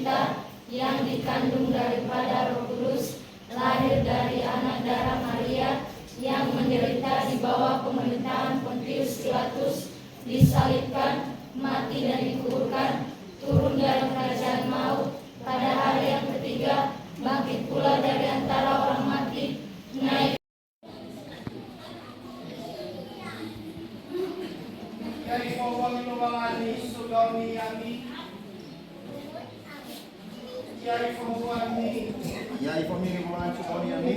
kita yang dikandung daripada Roh Kudus, lahir dari anak darah Maria, yang menderita di bawah pemerintahan Pontius Pilatus, disalibkan, mati dan dikuburkan, turun dari kerajaan maut, pada hari yang ketiga bangkit pula dari antara orang mati, naik. Dari bawah lubangan Sugami Yami, dari bawah ini, Yai família volante Sugami Yami,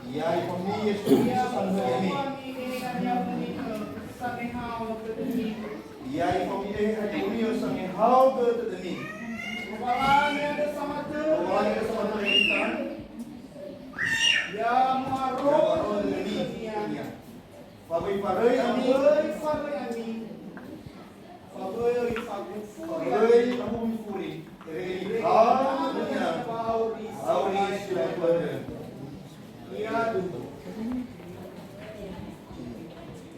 Yai família Sugami Yami, Yai família Hadiunio Sangi Hauge Tedemi, Lubangannya ada sama Olha essa matéria. Ya Maron Pabai parai ami, Pabai parai kamu mifuri. Eri dunia. Auri sudah keluar.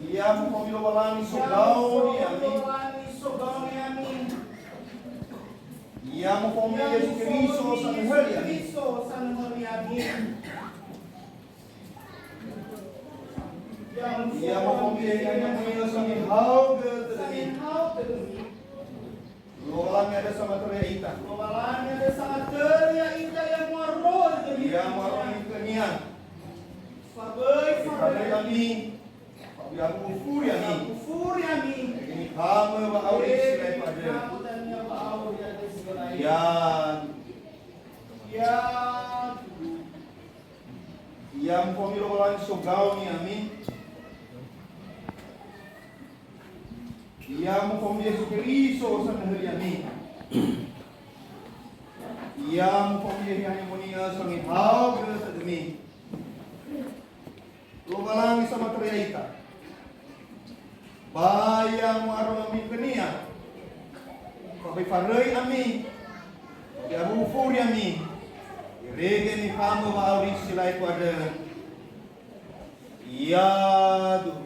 Ia pemilu walani sogau ni ami. Ia pemilu Yesus Kristus sang hari ami. Ia pemilu yang pemilu sang hau ke tedemi. Lolangnya ada sama teriak yang maror Ia maroni kenian. Pabai Kami Ia kufuri ami. Ini kamu auri silai pada. Yang pemilu walani sogau ni ami. Ia mufamia Yesus Kristus sang hari ami. Ia mufamia yang mulia sang hau ke tedemi. Lumalang sama teriaita. Bayang warung ami kenia. Pabai farai ami. Ya bufuri ami. Rege ni kamu auri silai pada. Ya du.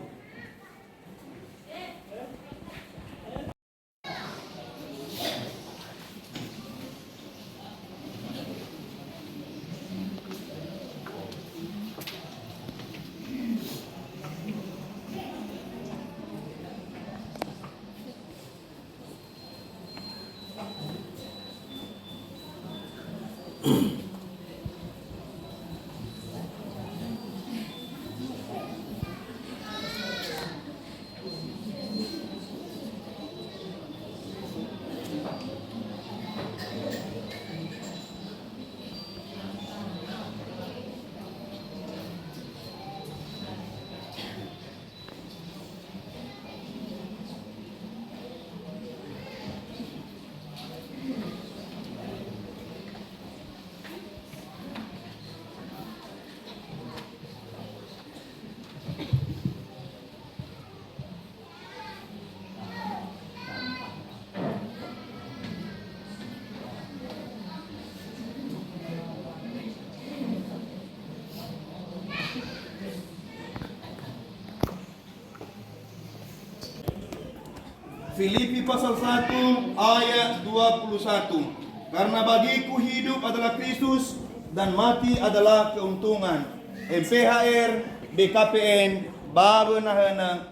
Filipi pasal 1 ayat 21. Karena bagiku hidup adalah Kristus dan mati adalah keuntungan. MPHR BKPN Babenahana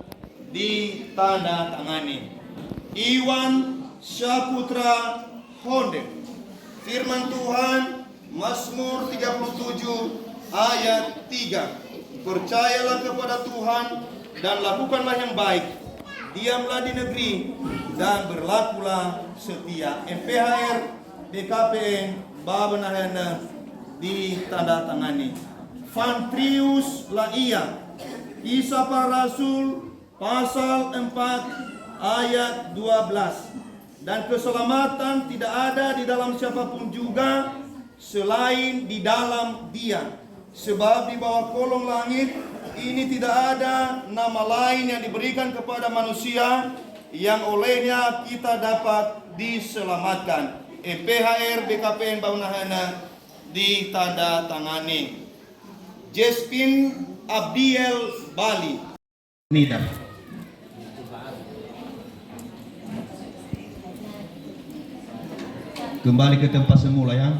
ditanda tangani. Iwan Syaputra Honde. Firman Tuhan Mazmur 37 ayat 3. Percayalah kepada Tuhan dan lakukanlah yang baik. Diamlah di negeri dan berlakulah setia. MPHR BKPN Babenahana ditandatangani. Fantrius Laia. Kisah Para Rasul pasal 4 ayat 12. Dan keselamatan tidak ada di dalam siapapun juga selain di dalam Dia. Sebab di bawah kolong langit ini tidak ada nama lain yang diberikan kepada manusia yang olehnya kita dapat diselamatkan. MPHR BKPN Babenahana ditanda tangani. Jespin Abdiel Bali. Nida. Kembali ke tempat semula ya.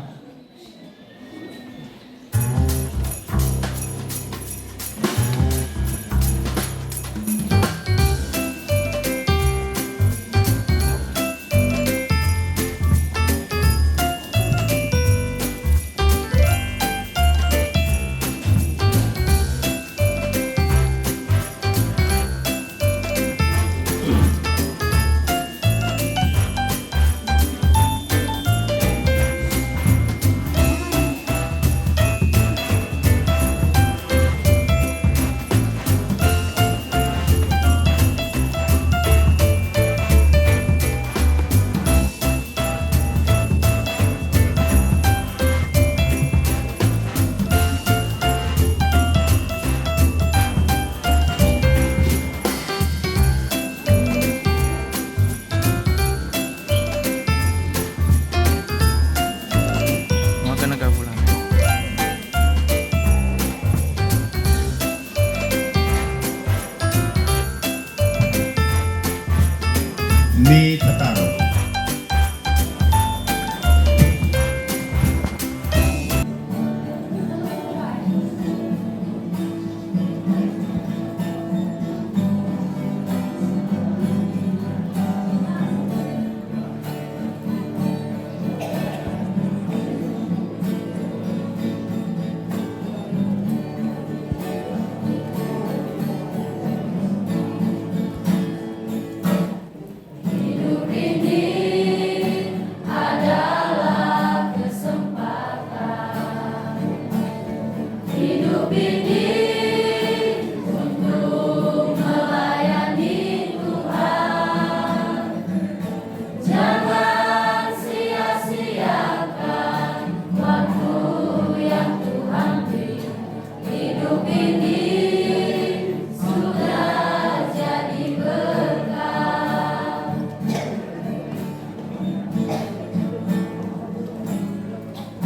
Mi Tataro. Hidup ini adalah kesempatan. Hidup ini untuk melayani Tuhan. Jangan sia-siakan waktu yang Tuhan beri. Hidup ini sudah jadi berkah.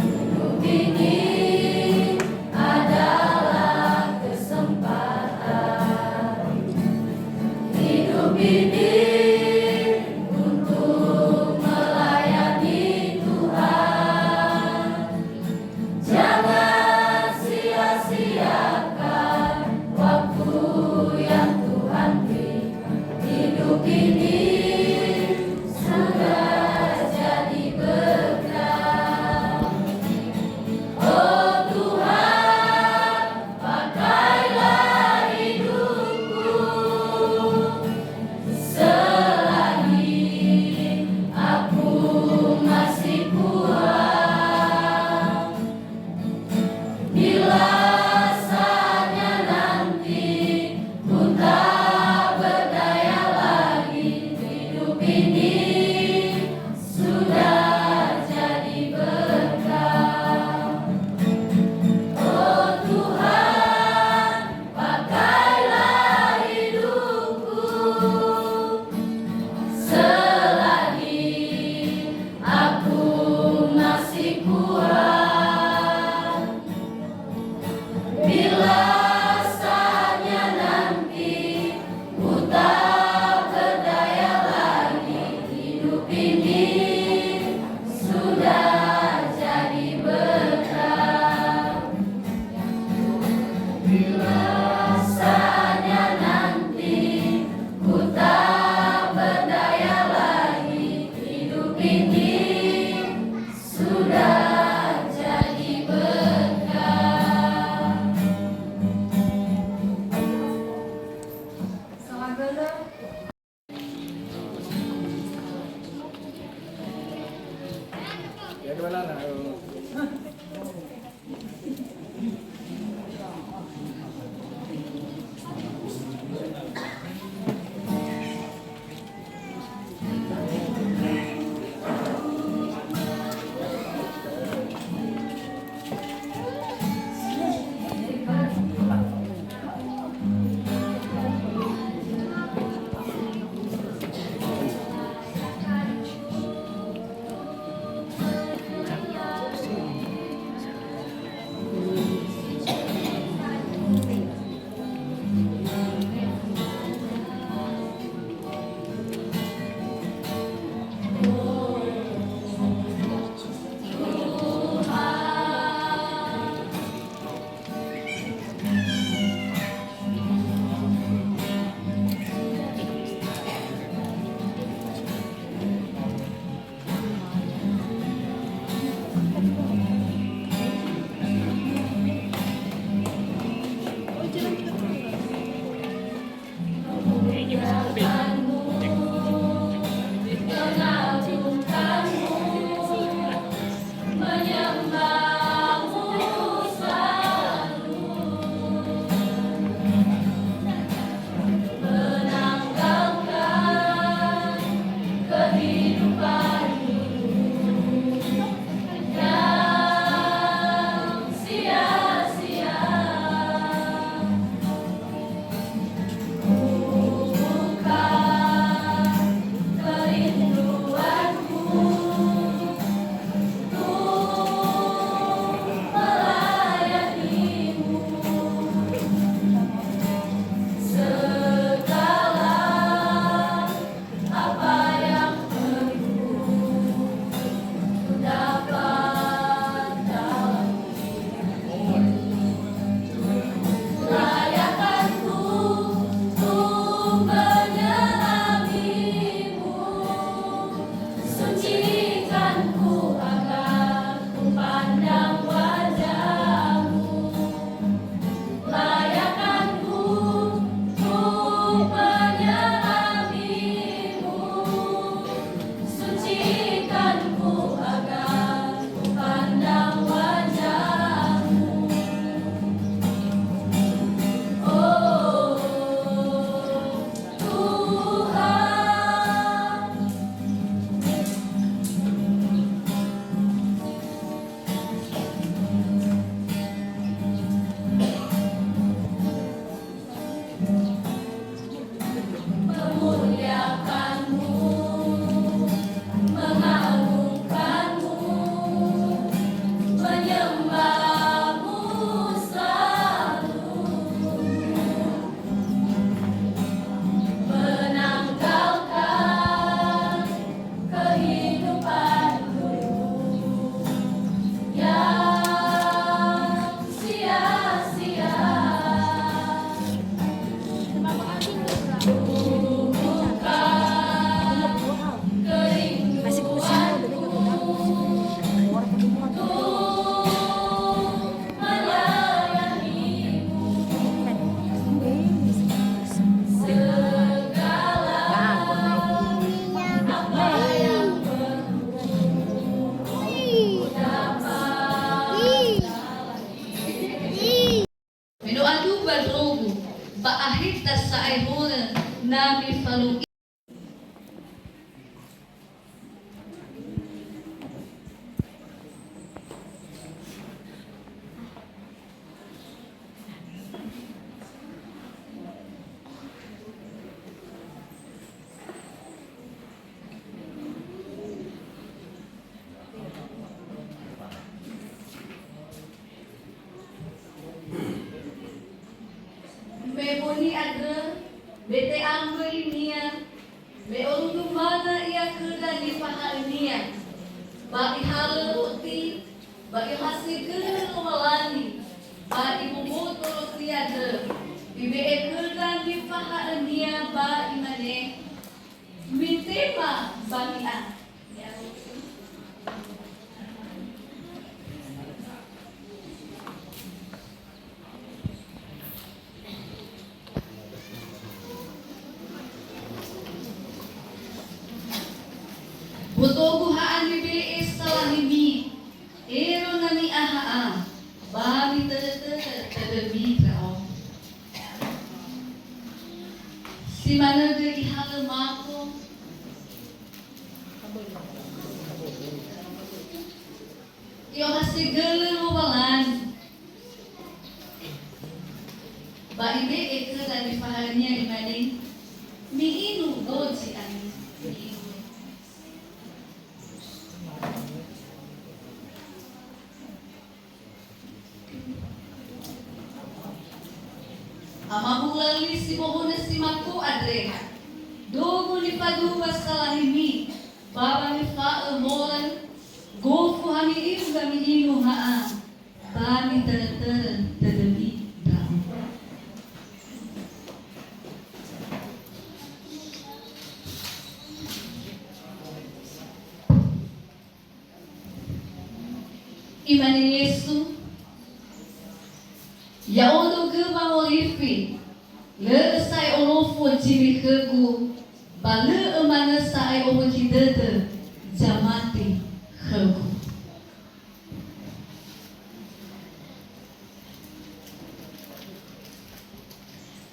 Hidup ini adalah kesempatan. Hidup ini untuk melayani Tuhan. Jangan sia-siakan waktu yang Tuhan beri. Hidup ini sudah jadi berkah. Oh Tuhan, pakailah hidupku selagi aku masih kuat. Bila saatnya nanti ku tak berdaya lagi, hidup ini sudah jadi berkah. Oh Tuhan, pakailah hidupku selagi aku masih kuat. Bila saatnya nanti ku tak berdaya lagi, hidup ini sudah jadi berkah. Bila saatnya nanti ku tak berdaya lagi, hidup ini sudah jadi berkah. Selamat benar. Ya gimana nah? badrogu ba ahita sa ay hora nami falu. Beboni ada bete ambil nia be orang mana ia kerja di pahal nia bagi hal roti bagi hasil kelolani bagi motor tiada bibe kerja di pahal nia bagi mana mitema bagi ah. Butoguhaan ni BS salah himi, ero nani aha bami terdebi trao. Si mana de ihal mako, yo hasigel walan. Ba ibe ekra dan difahamnya imani, mi inu goji ani. Amabulali si mohon si maku adreha. Dogo ni padu wasalahimi. Baba ni fa molan. Gofu hami iu gami inu haa. Bami terdemi dam. Imani Yesu. Ya odo gema olifi le sai olofo jimi khegu ba le emana sai obo kidede jamati khegu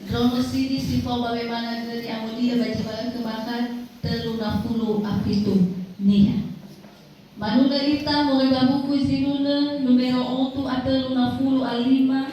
Drone sini sifo bagaimana geri amudia baca kemakan teluna puluh apitu nia Manuna ita mulai babuku sinuna numero 1 ada luna puluh alima